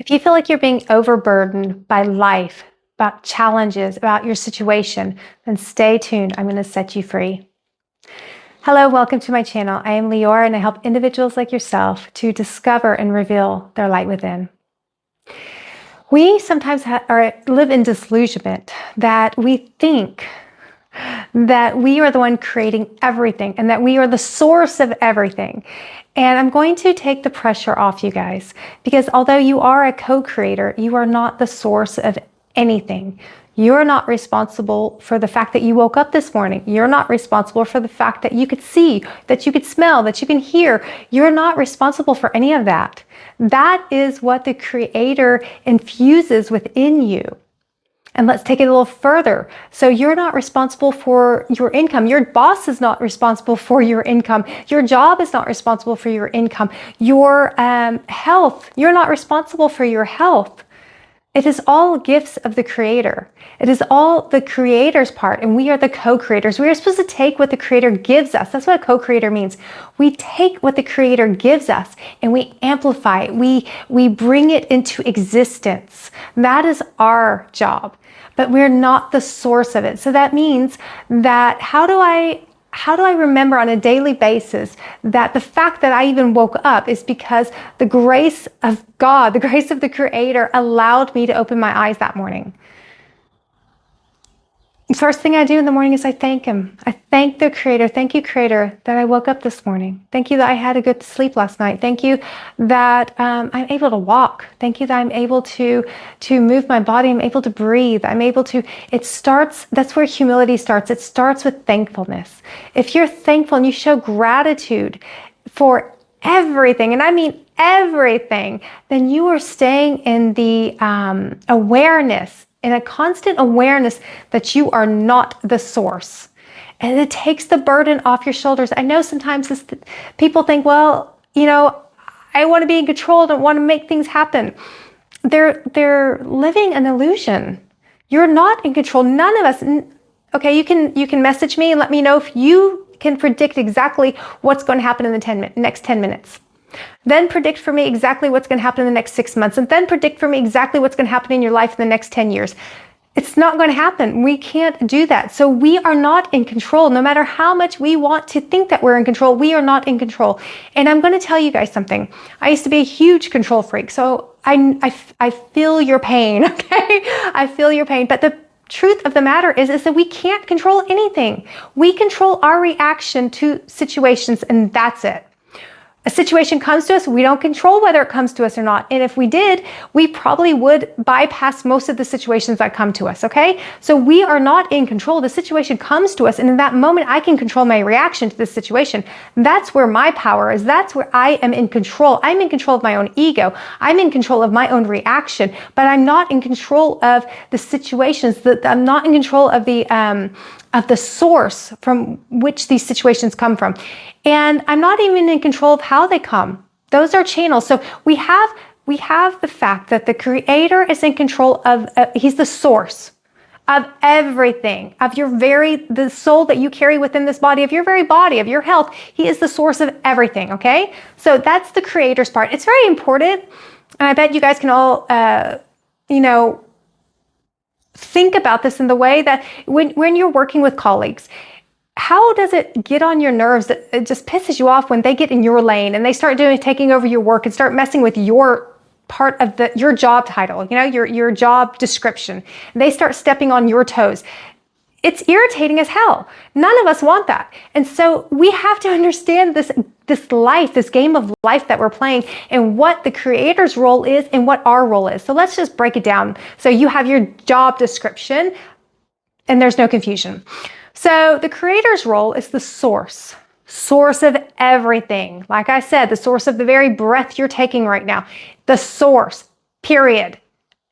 If you feel like you're being overburdened by life, about challenges, about your situation, then stay tuned. I'm going to set you free. Hello, welcome to my channel. I am Leorah and I help individuals like yourself to discover and reveal their light within. We sometimes live in disillusionment that we think that we are the one creating everything and that we are the source of everything. And I'm going to take the pressure off you guys, because although you are a co-creator, you are not the source of anything. You're not responsible for the fact that you woke up this morning. You're not responsible for the fact that you could see, that you could smell, that you can hear. You're not responsible for any of that. That is what the Creator infuses within you. And let's take it a little further. So you're not responsible for your income. Your boss is not responsible for your income. Your job is not responsible for your income. Your health, you're not responsible for your health. It is all gifts of the Creator. It is all the Creator's part, and we are the co-creators. We are supposed to take what the Creator gives us. That's what a co-creator means. We take what the Creator gives us and we amplify it. We bring it into existence. That is our job, but we're not the source of it. So that means that how do I remember on a daily basis that the fact that I even woke up is because the grace of God, the grace of the Creator allowed me to open my eyes that morning. The first thing I do in the morning is I thank Him. I thank the Creator. Thank you, Creator, that I woke up this morning. Thank you that I had a good sleep last night. Thank you that I'm able to walk. Thank you that I'm able to move my body. I'm able to breathe. I'm able to, that's where humility starts. It starts with thankfulness. If you're thankful and you show gratitude for everything, and I mean everything, then you are staying in the awareness, in a constant awareness that you are not the source. And it takes the burden off your shoulders. I know sometimes people think, well, I want to be in control. I don't want to make things happen. They're living an illusion. You're not in control. None of us. Okay, you can message me and let me know if you can predict exactly what's going to happen in the next 10 minutes. Then predict for me exactly what's going to happen in the next 6 months, and then predict for me exactly what's going to happen in your life in the next 10 years. It's not going to happen. We can't do that. So we are not in control. No matter how much we want to think that we're in control, we are not in control. And I'm going to tell you guys something. I used to be a huge control freak, so I feel your pain, okay? I feel your pain. But the truth of the matter is that we can't control anything. We control our reaction to situations, and that's it. A situation comes to us, we don't control whether it comes to us or not. And if we did, we probably would bypass most of the situations that come to us, okay? So we are not in control. The situation comes to us, and in that moment, I can control my reaction to the situation. That's where my power is. That's where I am in control. I'm in control of my own ego. I'm in control of my own reaction, but I'm not in control of the situations. I'm not in control of the source from which these situations come from. And I'm not even in control of how they come. Those are channels. So we have the fact that the Creator is in control of, He's the source of everything, of the soul that you carry within this body, of your very body, of your health. He is the source of everything, okay? So that's the Creator's part. It's very important. And I bet you guys can all, think about this in the way that when you're working with colleagues, how does it get on your nerves that it just pisses you off when they get in your lane and they start taking over your work and start messing with your part of your job title, your job description. They start stepping on your toes. It's irritating as hell. None of us want that. And so we have to understand this game of life that we're playing, and what the Creator's role is and what our role is. So let's just break it down. So you have your job description and there's no confusion. So the Creator's role is the source of everything. Like I said, the source of the very breath you're taking right now, the source, period.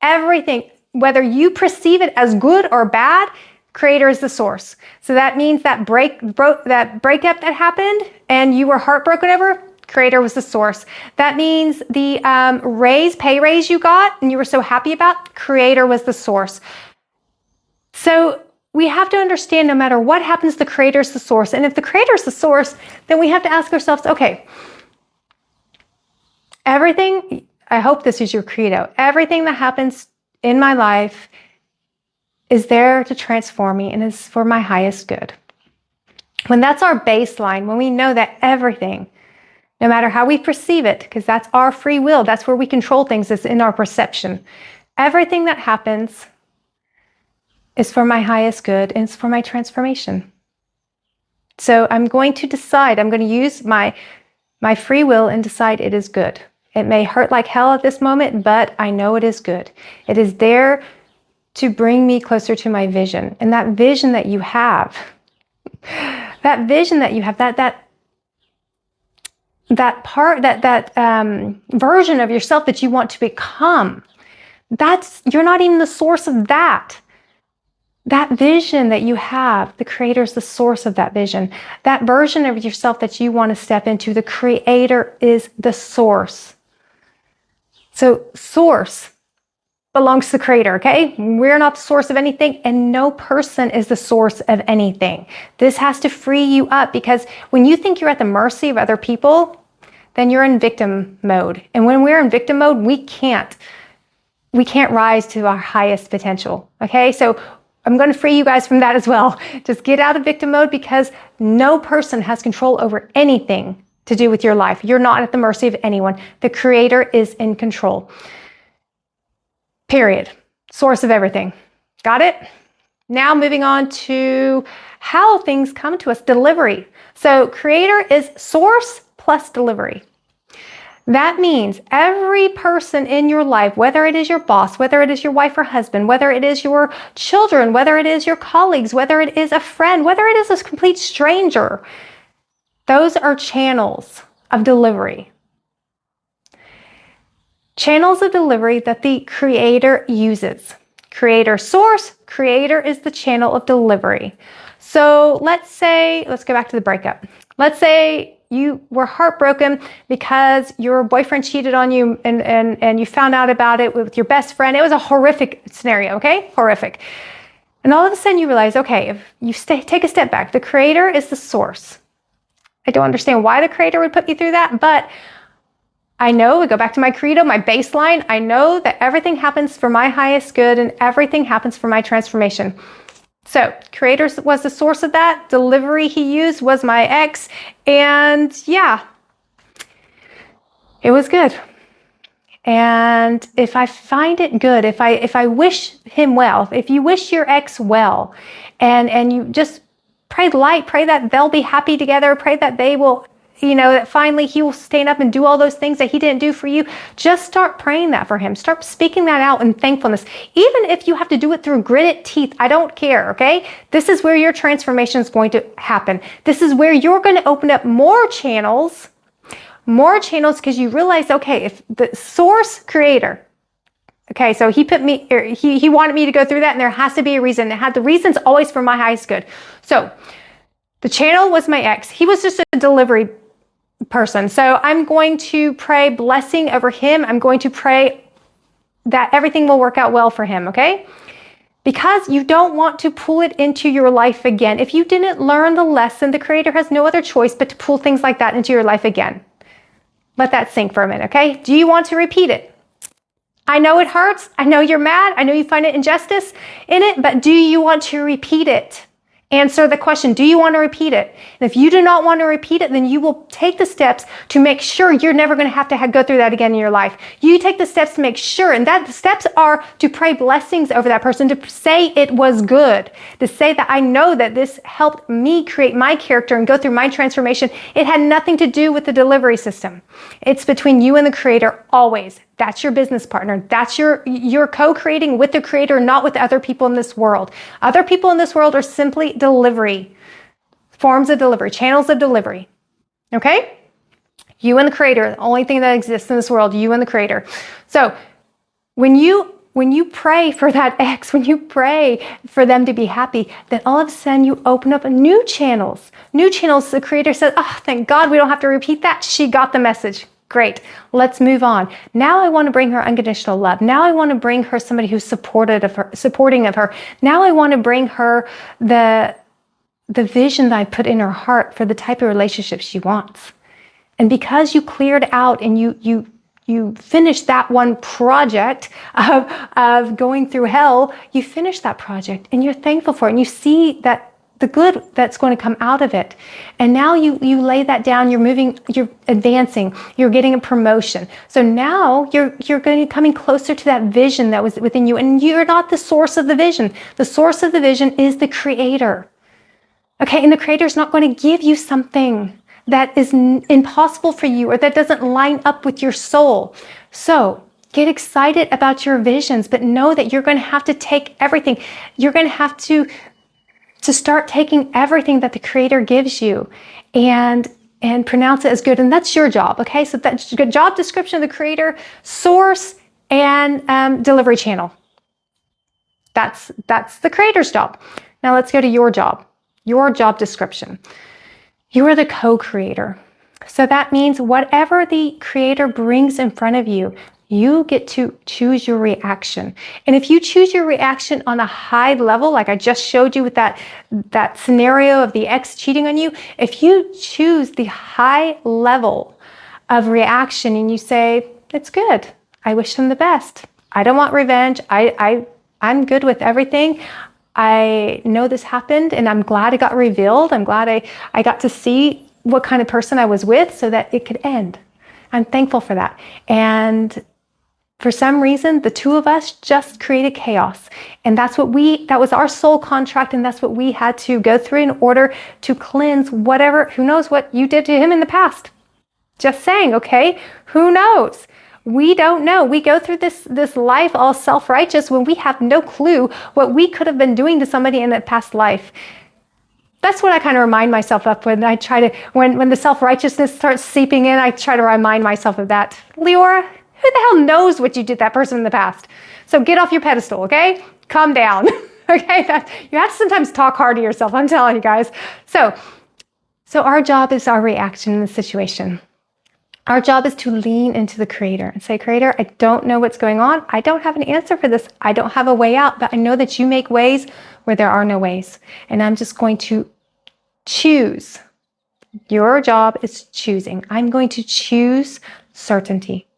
Everything, whether you perceive it as good or bad, Creator is the source. So that means that breakup that happened and you were heartbroken over, Creator was the source. That means the pay raise you got and you were so happy about, Creator was the source. So we have to understand no matter what happens, the Creator is the source. And if the Creator is the source, then we have to ask ourselves, okay, everything I hope this is your credo. Everything that happens in my life is there to transform me and is for my highest good. When that's our baseline, when we know that everything, no matter how we perceive it, because that's our free will, that's where we control things, is in our perception. Everything that happens is for my highest good and it's for my transformation. So I'm going to decide, I'm going to use my free will and decide it is good. It may hurt like hell at this moment, but I know it is good. It is there to bring me closer to my vision. And that vision that you have, that version of yourself that you want to become, you're not even the source of that. That vision that you have, the Creator is the source of that vision. That version of yourself that you want to step into, the Creator is the source. So source belongs to the Creator, okay? We're not the source of anything, and no person is the source of anything. This has to free you up, because when you think you're at the mercy of other people, then you're in victim mode. And when we're in victim mode, we can't rise to our highest potential, okay? So I'm going to free you guys from that as well. Just get out of victim mode, because no person has control over anything to do with your life. You're not at the mercy of anyone. The Creator is in control. Period. Source of everything. Got it? Now moving on to how things come to us. Delivery. So Creator is source plus delivery. That means every person in your life, whether it is your boss, whether it is your wife or husband, whether it is your children, whether it is your colleagues, whether it is a friend, whether it is a complete stranger, those are channels of delivery. Channels of delivery that the Creator uses. Creator source, Creator is the channel of delivery. So let's go back to the breakup. Let's say you were heartbroken because your boyfriend cheated on you and you found out about it with your best friend. It was a horrific scenario, okay? Horrific. And all of a sudden you realize, okay, if you take a step back, the Creator is the source. I don't understand why the Creator would put you through that, but I know, we go back to my credo, my baseline, I know that everything happens for my highest good and everything happens for my transformation. So Creator was the source of that. Delivery he used was my ex. And yeah, it was good. And if I find it good, if I wish him well, if you wish your ex well, and you just pray light, pray that they'll be happy together, pray that they will, that finally he will stand up and do all those things that he didn't do for you. Just start praying that for him. Start speaking that out in thankfulness. Even if you have to do it through gritted teeth, I don't care, okay? This is where your transformation is going to happen. This is where you're going to open up more channels, because you realize, okay, if the source Creator, okay, so he wanted me to go through that, and there has to be a reason. The reason's always for my highest good. So the channel was my ex. He was just a delivery person. So I'm going to pray blessing over him. I'm going to pray that everything will work out well for him, okay? Because you don't want to pull it into your life again. If you didn't learn the lesson, the Creator has no other choice but to pull things like that into your life again. Let that sink for a minute, okay? Do you want to repeat it? I know it hurts. I know you're mad. I know you find it injustice in it, but do you want to repeat it? Answer the question, do you want to repeat it? And if you do not want to repeat it, then you will take the steps to make sure you're never going to have to go through that again in your life. You take the steps to make sure, and that the steps are to pray blessings over that person, to say it was good, to say that I know that this helped me create my character and go through my transformation. It had nothing to do with the delivery system. It's between you and the Creator always. That's your business partner. That's you're co-creating with the Creator, not with other people in this world. Other people in this world are simply delivery, forms of delivery, channels of delivery. Okay? You and the Creator, the only thing that exists in this world, you and the Creator. So when you pray for that ex, when you pray for them to be happy, then all of a sudden you open up new channels. The Creator says, oh, thank God we don't have to repeat that. She got the message. Great. Let's move on. Now I want to bring her unconditional love. Now I want to bring her somebody who's supporting of her. Now I want to bring her the vision that I put in her heart for the type of relationship she wants. And because you cleared out and you you finish that one project of going through hell, you finish that project and you're thankful for it. And you see that the good that's going to come out of it. And now you lay that down, you're moving, you're advancing, you're getting a promotion. So now you're going to be coming closer to that vision that was within you. And you're not the source of the vision. The source of the vision is the Creator. Okay, and the Creator is not going to give you something that is impossible for you or that doesn't line up with your soul. So get excited about your visions, but know that you're going to have to take everything. You're going to have to start taking everything that the Creator gives you and pronounce it as good. And that's your job, okay? So that's a job description of the Creator, source, and delivery channel. That's the Creator's job. Now let's go to your job description. You are the co-creator. So that means whatever the Creator brings in front of you, you get to choose your reaction. And if you choose your reaction on a high level, like I just showed you with that scenario of the ex cheating on you, if you choose the high level of reaction and you say, it's good, I wish them the best, I don't want revenge, I'm good with everything, I know this happened and I'm glad it got revealed, I'm glad I got to see what kind of person I was with so that it could end. I'm thankful for that. And for some reason, the two of us just created chaos. And that was our soul contract, and that's what we had to go through in order to cleanse whatever, who knows what you did to him in the past. Just saying, okay? Who knows? We don't know. We go through this life all self-righteous when we have no clue what we could have been doing to somebody in that past life. That's what I kind of remind myself of when I try to, when the self-righteousness starts seeping in, I try to remind myself of that. Leorah, who the hell knows what you did to that person in the past? So get off your pedestal, okay? Calm down, okay? You have to sometimes talk hard to yourself, I'm telling you guys. So our job is our reaction in the situation. Our job is to lean into the Creator and say, Creator, I don't know what's going on. I don't have an answer for this. I don't have a way out, but I know that you make ways where there are no ways. And I'm just going to choose. Your job is choosing. I'm going to choose certainty.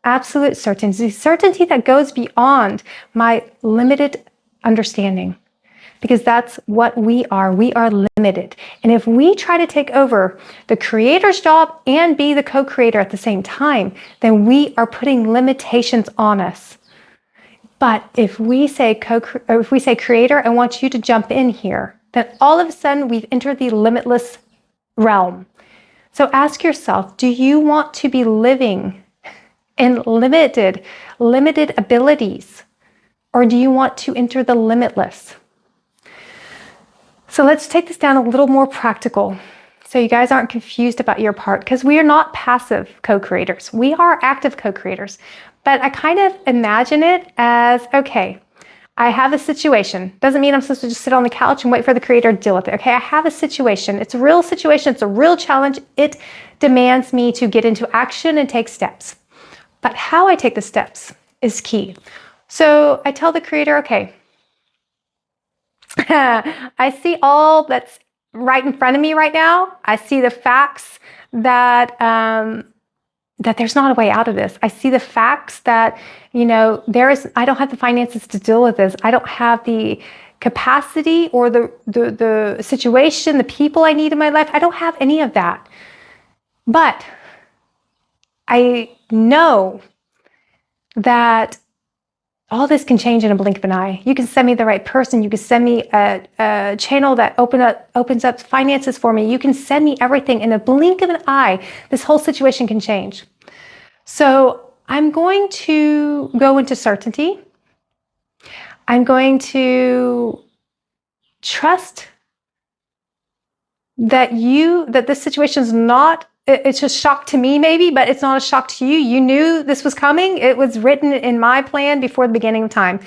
Absolute certainty. Certainty that goes beyond my limited understanding. Because that's what we are. We are limited. And if we try to take over the Creator's job and be the co-creator at the same time, then we are putting limitations on us. But if we say Creator, I want you to jump in here, then all of a sudden we've entered the limitless realm. So ask yourself, do you want to be living in limited abilities? Or do you want to enter the limitless? So let's take this down a little more practical so you guys aren't confused about your part, because we are not passive co-creators. We are active co-creators. But I kind of imagine it as, okay, I have a situation. Doesn't mean I'm supposed to just sit on the couch and wait for the Creator to deal with it. Okay, I have a situation. It's a real situation. It's a real challenge. It demands me to get into action and take steps. But how I take the steps is key. So I tell the Creator, okay, I see all that's right in front of me right now. I see the facts that there's not a way out of this. I see the facts that, I don't have the finances to deal with this. I don't have the capacity or the situation, the people I need in my life. I don't have any of that. But I know that all this can change in a blink of an eye. You can send me the right person. You can send me a channel that opens up finances for me. You can send me everything in a blink of an eye. This whole situation can change. So I'm going to go into certainty. I'm going to trust that this situation is not, it's just shock to me maybe, but it's not a shock to you. You knew this was coming. It was written in my plan before the beginning of time.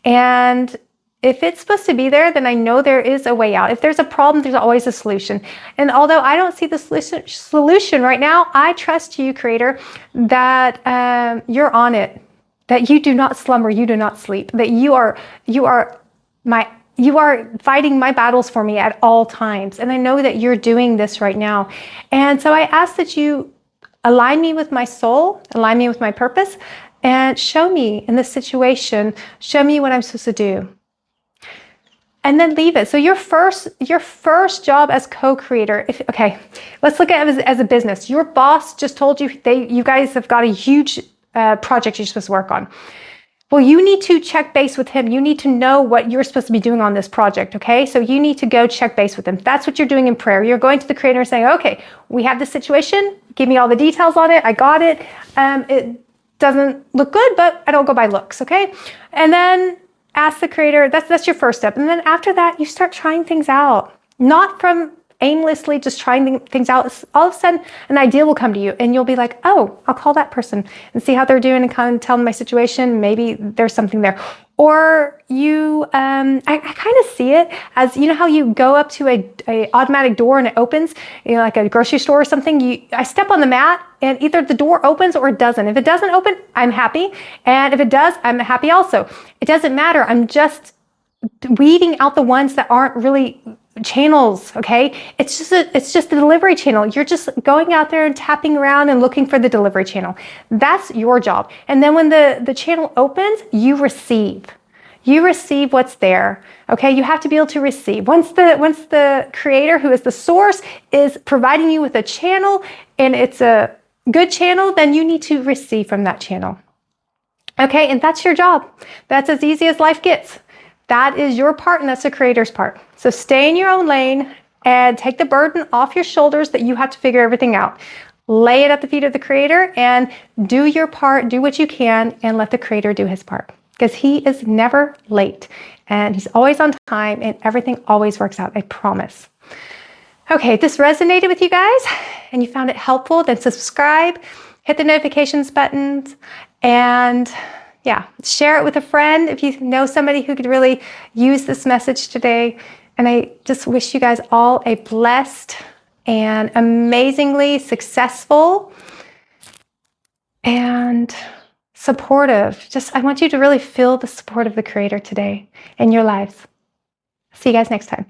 And if it's supposed to be there, then I know there is a way out. If there's a problem, there's always a solution. And although I don't see the solution right now, I trust you, Creator, that you're on it, that you do not slumber, you do not sleep, that you are fighting my battles for me at all times. And I know that you're doing this right now. And so I ask that you align me with my soul, align me with my purpose, and show me in this situation, show me what I'm supposed to do. And then leave it. So your first job as co-creator, okay, let's look at it as a business. Your boss just told you you guys have got a huge project you're supposed to work on. Well, you need to check base with him. You need to know what you're supposed to be doing on this project, okay? So you need to go check base with him. That's what you're doing in prayer. You're going to the Creator and saying, okay, we have this situation. Give me all the details on it. I got it. It doesn't look good, but I don't go by looks, okay? And then ask the Creator. That's your first step. And then after that, you start trying things out. Not from aimlessly just trying things out. All of a sudden, an idea will come to you and you'll be like, oh, I'll call that person and see how they're doing and kind of tell them my situation. Maybe there's something there. Or you, I kind of see it as, you know how you go up to a automatic door and it opens, you know, like a grocery store or something. I step on the mat and either the door opens or it doesn't. If it doesn't open, I'm happy. And if it does, I'm happy also. It doesn't matter. I'm just weeding out the ones that aren't really channels, okay? It's just a delivery channel. You're just going out there and tapping around and looking for the delivery channel. That's your job. And then when the channel opens, you receive. You receive what's there, okay? You have to be able to receive. Once the Creator, who is the source, is providing you with a channel and it's a good channel, then you need to receive from that channel. Okay, and that's your job. That's as easy as life gets. That is your part and that's the Creator's part. So stay in your own lane and take the burden off your shoulders that you have to figure everything out. Lay it at the feet of the Creator and do your part, do what you can, and let the Creator do his part. Because he is never late and he's always on time and everything always works out, I promise. Okay, if this resonated with you guys and you found it helpful, then subscribe, hit the notifications buttons, and yeah, share it with a friend if you know somebody who could really use this message today. And I just wish you guys all a blessed and amazingly successful and supportive. I want you to really feel the support of the Creator today in your lives. See you guys next time.